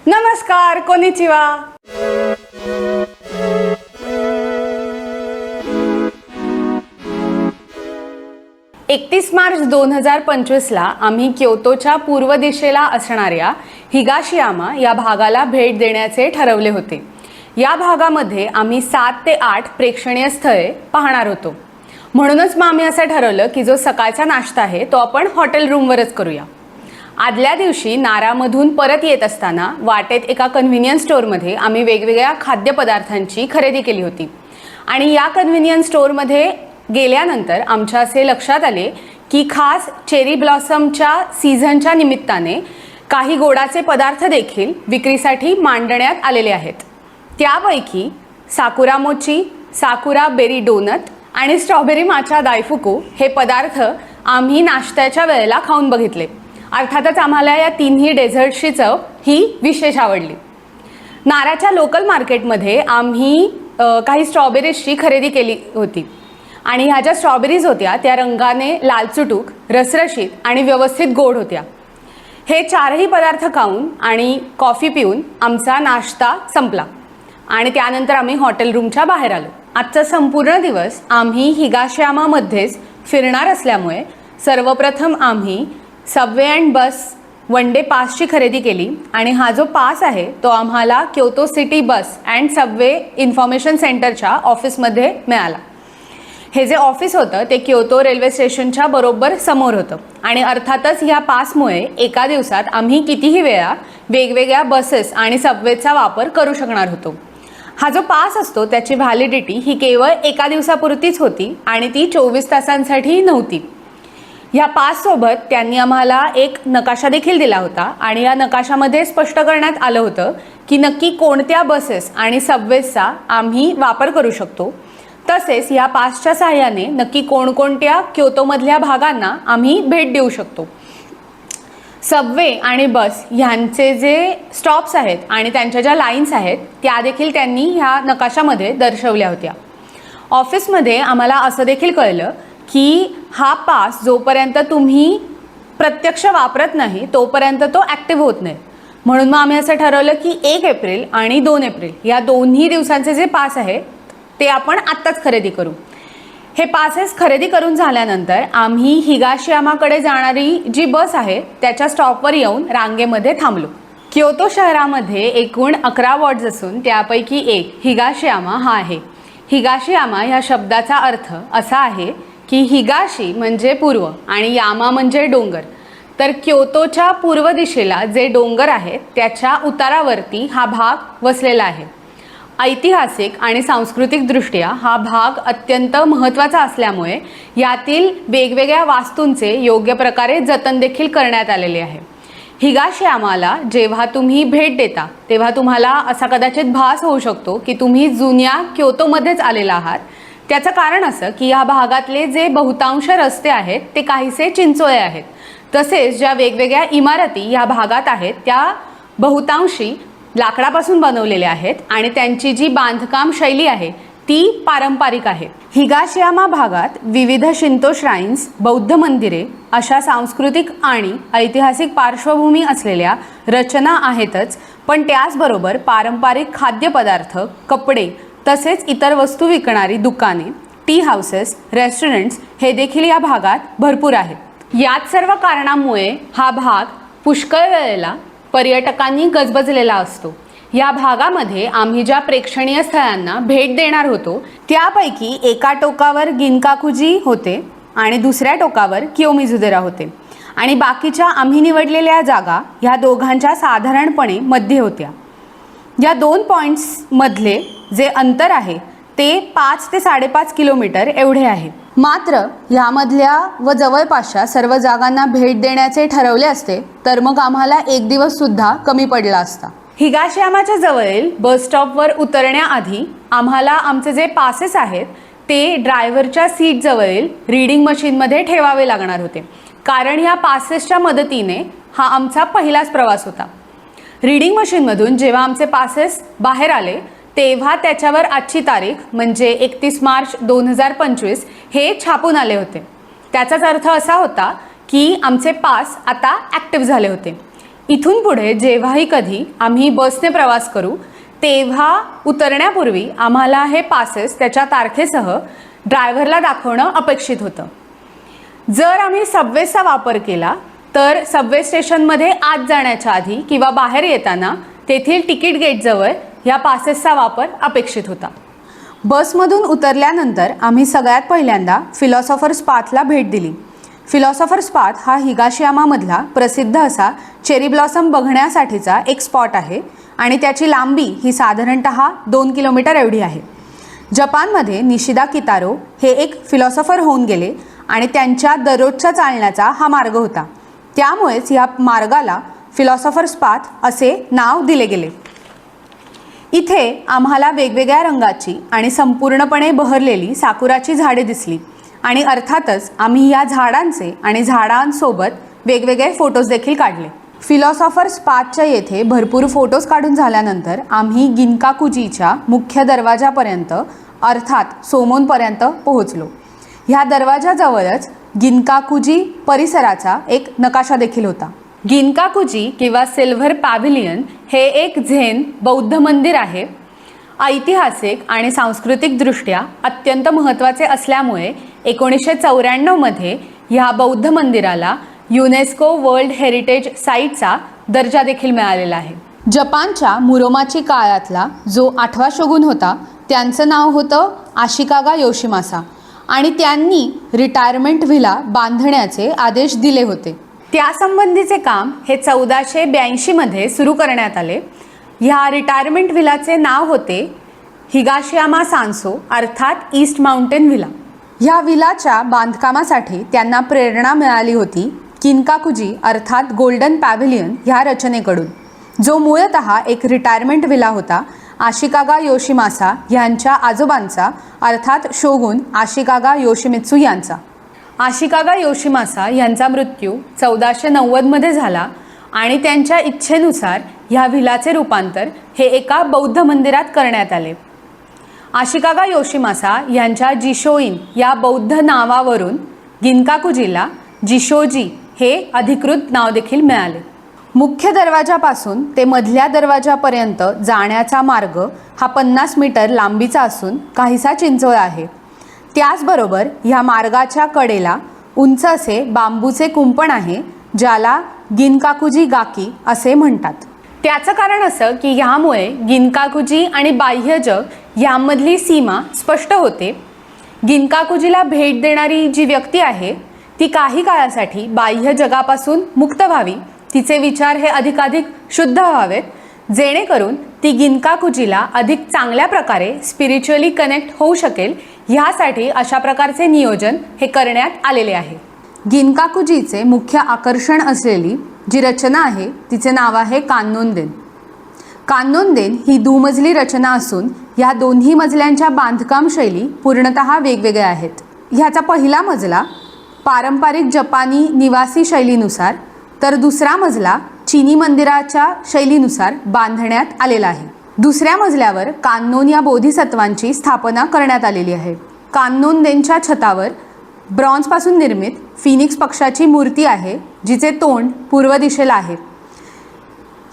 नमस्कार, कोनिचिवा. 31 मार्च 2025 ला आम्ही क्योतोच्या पूर्व दिशेला असणाऱ्या हिगाशियामा या भागाला भेट देण्याचे ठरवले होते. या भागामध्ये आम्ही 7 ते 8 प्रेक्षणीय स्थळे पाहणार होतो. म्हणूनच मग आम्ही असं ठरवलं की जो सकाळचा नाश्ता आहे तो आपण हॉटेल रूमवरच करूया. आदल्या दिवशी नारामधून परत येत असताना वाटेत एका कन्व्हिनियन्स स्टोअरमध्ये आम्ही वेगवेगळ्या खाद्यपदार्थांची खरेदी केली होती. आणि या कन्व्हिनियन्स स्टोअरमध्ये गेल्यानंतर आमच्या असे लक्षात आले की खास चेरी ब्लॉसमच्या सीझनच्या निमित्ताने काही गोडाचे पदार्थ देखील विक्रीसाठी मांडण्यात आलेले आहेत. त्यापैकी साकुरा मोची, साकुरा बेरी डोनट आणि स्ट्रॉबेरी माचा दायफुकू हे पदार्थ आम्ही नाश्त्याच्या वेळेला खाऊन बघितले. अर्थातच आम्हाला या तिन्ही डेझर्टची चव ही विशेष आवडली. नाराच्या लोकल मार्केटमध्ये आम्ही काही स्ट्रॉबेरीजची खरेदी केली होती आणि ह्या ज्या स्ट्रॉबेरीज होत्या त्या रंगाने लालचुटूक, रसरशीत आणि व्यवस्थित गोड होत्या. हे चारही पदार्थ खाऊन आणि कॉफी पिऊन आमचा नाश्ता संपला आणि त्यानंतर आम्ही हॉटेल रूमच्या बाहेर आलो. आजचा संपूर्ण दिवस आम्ही हिगाशियामामध्येच फिरणार असल्यामुळे सर्वप्रथम आम्ही Subway and bus one day पासची खरेदी केली आणि हा जो पास आहे तो आम्हाला Kyoto city bus and Subway information सेंटरच्या ऑफिसमध्ये मिळाला. हे जे ऑफिस होतं ते क्योतो रेल्वे स्टेशनच्या बरोबर समोर होतं आणि अर्थातच ह्या पासमुळे एका दिवसात आम्ही कितीही वेळा वेगवेगळ्या बसेस आणि सबवेचा वापर करू शकणार होतो. हा जो पास असतो त्याची व्हॅलिडिटी ही केवळ एका दिवसापुरतीच होती आणि ती 24 तासांसाठी नव्हती. ह्या पाससोबत त्यांनी आम्हाला एक नकाशा देखील दिला होता आणि या नकाशामध्ये स्पष्ट करण्यात आलं होतं की नक्की कोणत्या बसेस आणि सबवेजचा आम्ही वापर करू शकतो. तसेच या पासच्या सहाय्याने नक्की कोणकोणत्या क्योतोमधल्या भागांना आम्ही भेट देऊ शकतो. सबवे आणि बस ह्यांचे जे स्टॉप्स आहेत आणि त्यांच्या ज्या लाईन्स आहेत त्या देखील त्यांनी ह्या नकाशामध्ये दर्शवल्या होत्या. ऑफिसमध्ये आम्हाला असं देखील कळलं की हा पास जोपर्यंत तुम्ही प्रत्यक्ष वापरत नाही तोपर्यंत तो ॲक्टिव्ह होत नाही. म्हणून मग आम्ही असं ठरवलं की 1 एप्रिल आणि 2 एप्रिल या दोन्ही दिवसांचे जे पास आहे ते आपण आत्ताच खरेदी करू. हे पासेस खरेदी करून झाल्यानंतर आम्ही हिगाशियामाकडे जाणारी जी बस आहे त्याच्या स्टॉपवर येऊन रांगेमध्ये थांबलो. क्योतो शहरामध्ये एकूण 11 वॉर्ड्स असून त्यापैकी एक हिगाशियामा हा आहे. हिगाशियामा ह्या शब्दाचा अर्थ असा आहे की हिगाशी म्हणजे पूर्व आणि यामा म्हणजे डोंगर. तर क्योतोच्या पूर्व दिशेला जे डोंगर आहेत त्याच्या उतारावरती हा भाग वसलेला आहे. ऐतिहासिक आणि सांस्कृतिकदृष्ट्या हा भाग अत्यंत महत्त्वाचा असल्यामुळे यातील वेगवेगळ्या वास्तूंचे योग्य प्रकारे जतन देखील करण्यात आलेले आहे. हिगाशियामाला जेव्हा तुम्ही भेट देता तेव्हा तुम्हाला असा कदाचित भास होऊ शकतो की तुम्ही जुन्या क्योतोमध्येच आलेला आहात. त्याचं कारण असं की या भागातले जे बहुतांश रस्ते आहेत ते काहीसे चिंचोळे आहेत. तसेच ज्या वेगवेगळ्या इमारती या भागात आहेत त्या बहुतांशी लाकडापासून बनवलेल्या आहेत आणि त्यांची जी बांधकाम शैली आहे ती पारंपरिक आहे. हिगाशियामा भागात विविध शिंतो श्राईन्स, बौद्ध मंदिरे अशा सांस्कृतिक आणि ऐतिहासिक पार्श्वभूमी असलेल्या रचना आहेतच, पण त्याचबरोबर पारंपरिक खाद्यपदार्थ, कपडे तसेच इतर वस्तू विकणारी दुकाने, टी हाऊसेस, रेस्टॉरंट्स हे देखील या भागात भरपूर आहेत. याच सर्व कारणांमुळे हा भाग पुष्कळ वेळेला पर्यटकांनी गजबजलेला असतो. या भागामध्ये आम्ही ज्या प्रेक्षणीय स्थळांना भेट देणार होतो त्यापैकी एका टोकावर गिनकाकुजी होते आणि दुसऱ्या टोकावर कियोमिझुदेरा होते आणि बाकीच्या आम्ही निवडलेल्या जागा ह्या दोघांच्या साधारणपणे मध्ये होत्या. या 2 पॉईंट्समधले जे अंतर आहे ते 5 ते 5.5 किलोमीटर एवढे आहे. मात्र ह्यामधल्या व जवळपासच्या सर्व जागांना भेट देण्याचे ठरवले असते तर मग आम्हाला 1 दिवससुद्धा कमी पडला असता. हिगाशियामाच्या जवळील बस स्टॉपवर उतरण्याआधी आम्हाला आमचे जे पासेस आहेत ते ड्रायव्हरच्या सीटजवळील रीडिंग मशीनमध्ये ठेवावे लागणार होते, कारण ह्या पासेसच्या मदतीने हा आमचा पहिलाच प्रवास होता. रीडिंग मशीनमधून जेव्हा आमचे पासेस बाहेर आले तेव्हा त्याच्यावर आजची तारीख म्हणजे 31 मार्च 2025 हे छापून आले होते. त्याचाच अर्थ असा होता की आमचे पास आता ॲक्टिव्ह झाले होते. इथून पुढे जेव्हाही कधी आम्ही बसने प्रवास करू तेव्हा उतरण्यापूर्वी आम्हाला हे पासेस त्याच्या तारखेसह ड्रायव्हरला दाखवणं अपेक्षित होतं. जर आम्ही सबवेचा वापर केला तर सबवे स्टेशनमध्ये आत जाण्याच्या आधी किंवा बाहेर येताना तेथील तिकीट गेटजवळ ह्या पासेसचा वापर अपेक्षित होता. बसमधून उतरल्यानंतर आम्ही सगळ्यात पहिल्यांदा फिलॉसॉफर्स पाथला भेट दिली. फिलॉसॉफर्स पाथ हा हिगाशियामामधला प्रसिद्ध असा चेरी ब्लॉसम बघण्यासाठीचा एक स्पॉट आहे आणि त्याची लांबी ही साधारणतः 2 किलोमीटर एवढी आहे. जपानमध्ये निशिदा कितारो हे एक फिलॉसॉफर होऊन गेले आणि त्यांच्या दररोजच्या चालण्याचा हा मार्ग होता. त्यामुळेच या मार्गाला फिलॉसॉफर्स पाथ असे नाव दिले गेले. इथे आम्हाला वेगवेगळ्या रंगाची आणि संपूर्णपणे बहरलेली साकुराची झाडे दिसली आणि अर्थातच आम्ही या झाडांचे आणि झाडांसोबत वेगवेगळे फोटोज देखील काढले. फिलॉसॉफर्स पाथच्या येथे भरपूर फोटोज काढून झाल्यानंतर आम्ही गिनकाकुजीच्या मुख्य दरवाजापर्यंत अर्थात सोमोनपर्यंत पोहोचलो. ह्या दरवाजाजवळच गिनकाकुजी परिसराचा एक नकाशा देखील होता. गिनकाकुजी किंवा सिल्व्हर पॅव्हिलियन हे एक झेन बौद्ध मंदिर आहे. ऐतिहासिक आणि सांस्कृतिकदृष्ट्या अत्यंत महत्त्वाचे असल्यामुळे 1994 मध्ये ह्या बौद्ध मंदिराला युनेस्को वर्ल्ड हेरिटेज साईटचा दर्जा देखील मिळालेला आहे. जपानच्या मुरोमाची काळातला जो 8वा शोगुन होता त्यांचं नाव होतं आशिकागा योशिमासा आणि त्यांनी रिटायरमेंट व्हिला बांधण्याचे आदेश दिले होते. त्यासंबंधीचे काम हे 1482 मध्ये सुरू करण्यात आले. ह्या रिटायरमेंट व्हिलाचे नाव होते हिगाशियामा सान्सो अर्थात ईस्ट माउंटेन व्हिला. ह्या व्हिलाच्या बांधकामासाठी त्यांना प्रेरणा मिळाली होती किनकाकुजी अर्थात गोल्डन पॅव्हिलियन ह्या रचनेकडून, जो मूळतः एक रिटायरमेंट व्हिला होता. आशिकागा योशिमासा ह्यांच्या आजोबांचा अर्थात शोगुन आशिकागा योशिमित्सू यांचा. आशिकागा योशिमासा यांचा मृत्यू 1490 मध्ये झाला आणि त्यांच्या इच्छेनुसार ह्या व्हिलाचे रूपांतर हे एका बौद्ध मंदिरात करण्यात आले. आशिकागा योशिमासा यांच्या जिशोइन या बौद्ध नावावरून गिनकाकुजीला जिशोजी हे अधिकृत नाव देखील मिळाले. मुख्य दरवाजापासून ते मधल्या दरवाजापर्यंत जाण्याचा मार्ग हा 50 मीटर लांबीचा असून काहीसा चिंचोळा आहे. त्याचबरोबर ह्या मार्गाच्या कडेला उंच असे बांबूचे कुंपण आहे ज्याला गिनकाकुजी गाकी असे म्हणतात. त्याचं कारण असं की ह्यामुळे गिनकाकुजी आणि बाह्य जग यामधली सीमा स्पष्ट होते. गिनकाकुजीला भेट देणारी जी व्यक्ती आहे ती काही काळासाठी बाह्य जगापासून मुक्त व्हावी, तिचे विचार हे अधिकाधिक शुद्ध व्हावेत, जेणेकरून ती गिनकाकुजीला अधिक चांगल्या प्रकारे स्पिरिच्युअली कनेक्ट होऊ शकेल. ह्यासाठी अशा प्रकारचे नियोजन हे करण्यात आलेले आहे. गिनकाकुजीचे मुख्य आकर्षण असलेली जी रचना आहे तिचे नाव आहे कान्नोन-देन. कान्नोन-देन ही दुमजली रचना असून ह्या दोन्ही मजल्यांच्या बांधकाम शैली पूर्णतः वेगवेगळ्या आहेत. ह्याचा पहिला मजला पारंपरिक जपानी निवासी शैलीनुसार तर दुसरा मजला चीनी मंदिराच्या शैलीनुसार बांधण्यात आलेला आहे. दुसऱ्या मजल्यावर कान्नोन या बोधिसत्वांची स्थापना करण्यात आलेली आहे. कान्नोन-देनच्या छतावर ब्रॉन्झपासून निर्मित फिनिक्स पक्षाची मूर्ती आहे जिचे तोंड पूर्व दिशेला आहे.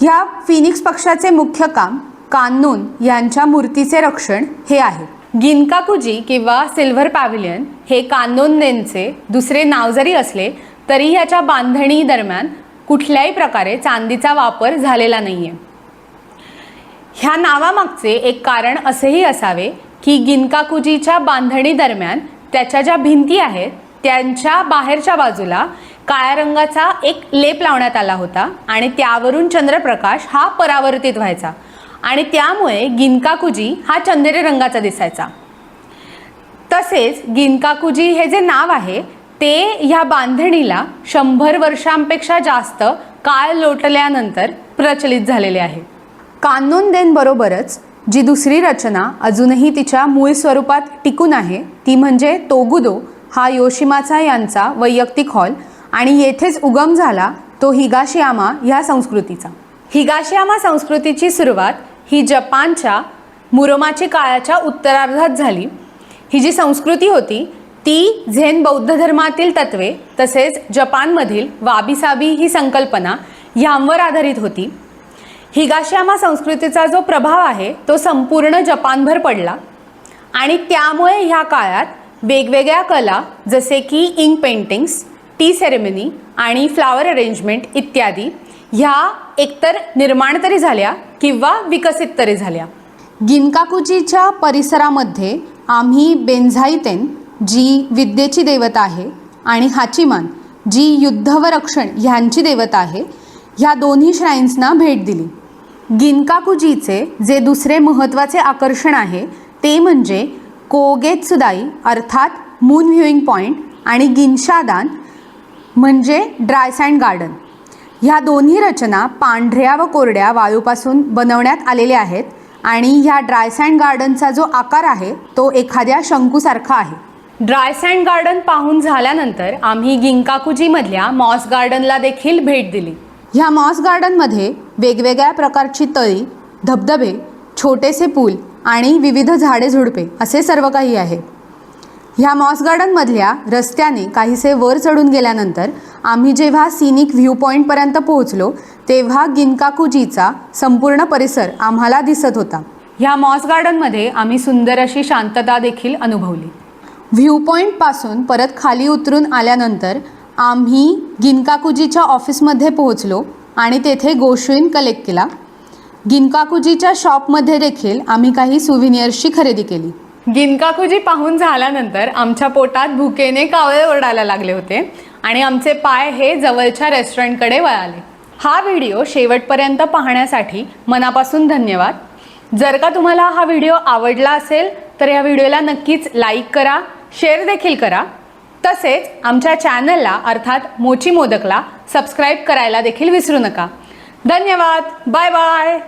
ह्या फिनिक्स पक्षाचे मुख्य काम कान्नोन यांच्या मूर्तीचे रक्षण हे आहे. गिनकाकुजी किंवा सिल्व्हर पॅव्हिलियन हे कान्नोन-देनचे दुसरे नाव जरी असले तरी ह्याच्या बांधणी दरम्यान कुठल्याही प्रकारे चांदीचा वापर झालेला नाहीये. ह्या नावामागचे एक कारण असेही असावे की गिनकाकुजीच्या बांधणी दरम्यान त्याच्या ज्या भिंती आहेत त्यांच्या बाहेरच्या बाजूला काळ्या रंगाचा एक लेप लावण्यात आला होता आणि त्यावरून चंद्रप्रकाश हा परावर्तित व्हायचा आणि त्यामुळे गिनकाकुजी हा चंदेरी रंगाचा दिसायचा. तसेच गिनकाकुजी हे जे नाव आहे ते ह्या बांधणीला 100 वर्षांपेक्षा जास्त काळ लोटल्यानंतर प्रचलित झालेले आहे. कान्नोन-देन बरोबरच जी दुसरी रचना अजूनही तिच्या मूळ स्वरूपात टिकून आहे ती म्हणजे तोगुदो हा योशिमासा यांचा वैयक्तिक हॉल आणि येथेच उगम झाला तो हिगाशियामा ह्या संस्कृतीचा. हिगाशियामा संस्कृतीची सुरुवात ही जपानच्या मुरोमाची काळाच्या उत्तरार्धात झाली. ही जी संस्कृती होती ती झेन बौद्ध धर्मातील तत्वे तसेच जपानमधील वाबी साबी ही संकल्पना ह्यांवर आधारित होती. हिगाशियामा संस्कृतीचा जो प्रभाव आहे तो संपूर्ण जपानभर पडला आणि त्यामुळे ह्या काळात वेगवेगळ्या कला जसे की इंक पेंटिंग्स, टी सेरेमनी आणि फ्लावर अरेंजमेंट इत्यादी ह्या एकतर निर्माण तरी झाल्या किंवा विकसित तरी झाल्या. गिनकाकुजीच्या परिसरामध्ये आम्ही बेन्झाईतेन जी विद्येची देवता आहे आणि हाचिमान जी युद्ध व रक्षण ह्यांची देवता आहे, ह्या दोन्ही श्राईन्सना भेट दिली. गिनकाकुजीचे जे दुसरे महत्त्वाचे आकर्षण आहे ते म्हणजे कोगेत्सुदाई अर्थात मून व्ह्यूइंग पॉईंट आणि गिनशादान म्हणजे ड्राय सँड गार्डन. ह्या दोन्ही रचना पांढऱ्या व कोरड्या वाळूपासून बनवण्यात आलेल्या आहेत आणि ह्या ड्राय सँड गार्डनचा जो आकार आहे तो एखाद्या शंकूसारखा आहे. ड्राय सँड गार्डन पाहून झाल्यानंतर आम्ही गिनकाकुजीमधल्या मॉस गार्डनला देखील भेट दिली. ह्या मॉस गार्डनमध्ये वेगवेगळ्या प्रकारची तळी, धबधबे, छोटेसे पूल आणि विविध झाडे झुडपे असे सर्व काही आहे. ह्या मॉस गार्डनमधल्या रस्त्याने काहीसे वर चढून गेल्यानंतर आम्ही जेव्हा सिनिक व्ह्यू पॉईंटपर्यंत पोहोचलो तेव्हा गिनकाकुजीचा संपूर्ण परिसर आम्हाला दिसत होता. ह्या मॉस गार्डनमध्ये आम्ही सुंदर अशी शांतता देखील अनुभवली. व्ह्यू पॉईंटपासून परत खाली उतरून आल्यानंतर आम्ही गिनकाकुजीच्या ऑफिसमध्ये पोहोचलो आणि तेथे गोशुइन कलेक्ट केला. गिनकाकुजीच्या शॉपमध्ये देखील आम्ही काही सुव्हिनियर्सची खरेदी केली. गिनकाकुजी पाहून झाल्यानंतर आमच्या पोटात भुकेने कावळे ओरडायला लागले होते आणि आमचे पाय हे जवळच्या रेस्टॉरंटकडे वळाले. हा व्हिडिओ शेवटपर्यंत पाहण्यासाठी मनापासून धन्यवाद. जर का तुम्हाला हा व्हिडिओ आवडला असेल तर या व्हिडिओला नक्कीच लाईक करा, शेअर देखील करा. तसेच आमच्या चॅनलला अर्थात मोची मोदकला सबस्क्राईब करायला देखील विसरू नका. धन्यवाद. Bye bye.